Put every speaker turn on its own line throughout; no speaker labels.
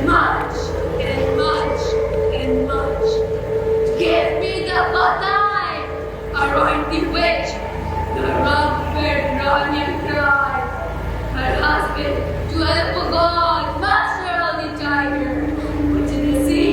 and much, and much, and much. Give me the bottle, anoint the witch, the rough-fed running cried. Her husband, to help a god, master of the tiger, put in the sea,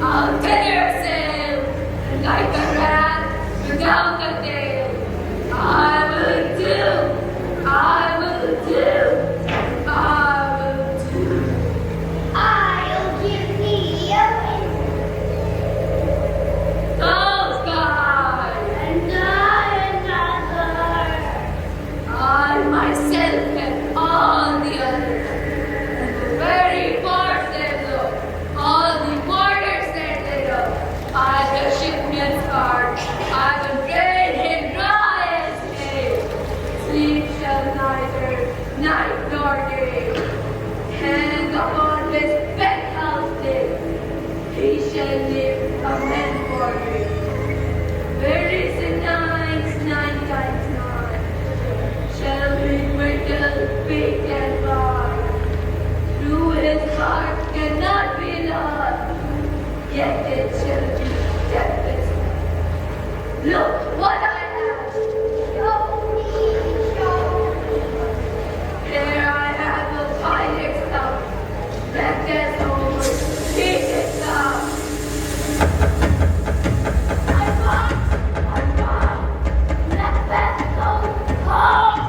I'll tether sail, and like a rat, without a tail. I will do, I will do, I will do.
I'll give thee a wink,
Those guys,
and I another.
I myself and all the others, and the very force that look, all the borders that they look, I the shipman's guard, I will drain him dry as hay. Sleep shall neither night nor day, hang upon his penthouse day, he shall live a man for me. Where is the nine times nine? Shall we whittle, beat, and bar? Through his heart cannot be lost, yet it shall be deathless. Look what I have!
Show me, show me.
Here I have a pilot's stuff, left as over, keep it down. I'm gone, Macbeth goes home.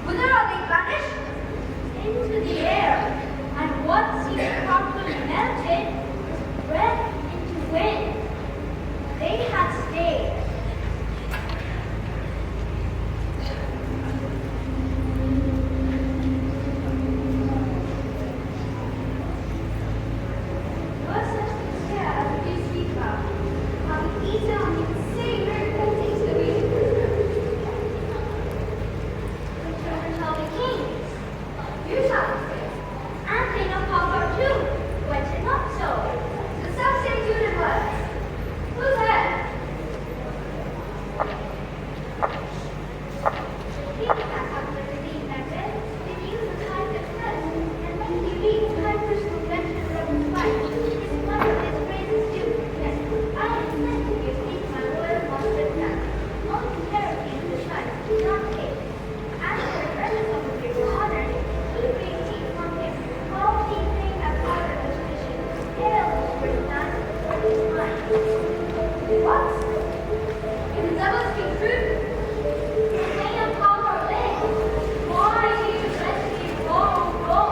Whither are they vanished? Into the air, and what seemed properly melted was breath into wind. They had stayed. Was such a scare as we speak of, having eaten on the insane miracle takes the way. The children shall be kings. You shall be kings. And they know power too. Went it not so? The self-same universe. Who's that? The king has come to redeem Macbeth. They use the time that first. And when he reads Piper's convention from his wife, his mother is praises due. Yes, I am sent to you speak my royal master's back. Only terribly in the child, not cake. As for the presence of the great honor, he brings tea from him. All these things have power of tradition. Hail, great man, for his mind. What? Can the devil speak true? The reign of power lives. Why do you let me wrong go?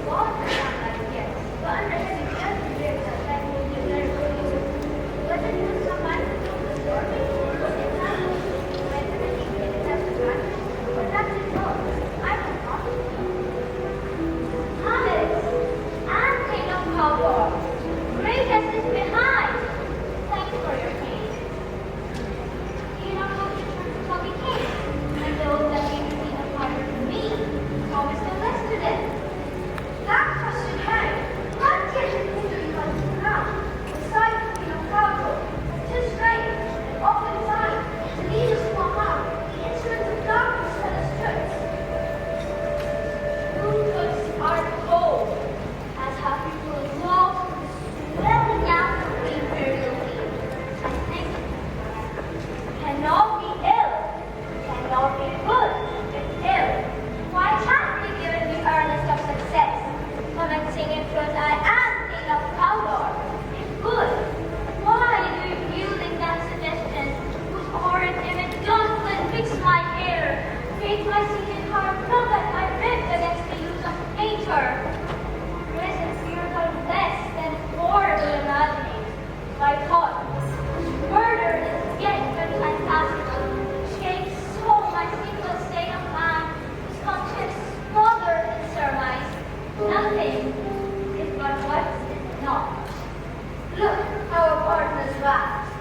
God has not like yet, but under heavy judgment there is a life will be very good. Whether you will survive the stormy, it happens. Whether the king will have to run, or that is all. I will not. Hamlet, and king of power, greatness is behind. Thanks for your king. You know how to turn to be king, and those that came to see the power to me, always no less to them. That question right. What gives you to you on the ground? Besides the king of power, too strange, and often designed to lead us to a harm, the instruments of darkness for the strips. Rootless are cold, as have people walked swelling out of the imperial heat. I think cannot be ill, cannot be good, if ill. Why can't we give it the earnest of success? Commencing in truth, I am king of power. If good, why do you yielding that suggestion, whose horrid image doth fix my hair, make my seated heart throb at my ribs against the use of painter? Present fears are less than horrible imaginings. My thought, murder is yet very fantastical, shakes so my single state of mind, whose conscience smothered in surmise. Nothing is but what is not. Look how our partners rise.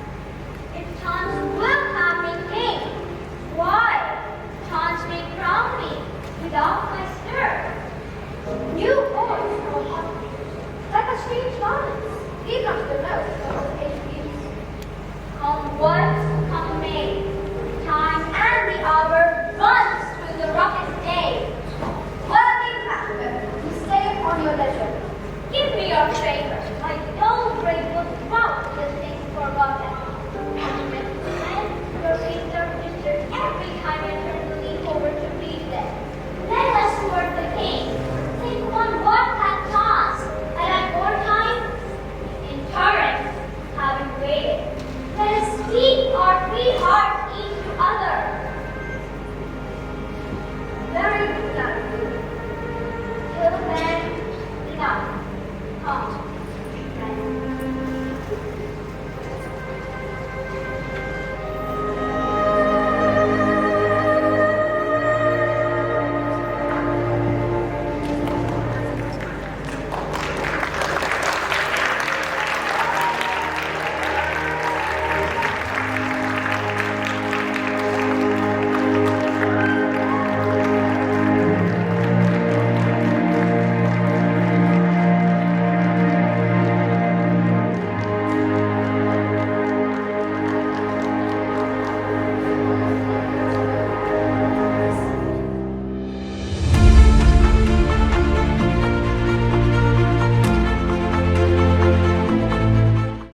If chance will have me king, why? Chance may crown me without my stir. New boys from upon me, like a strange garment, leave us the rose of the page views. Come what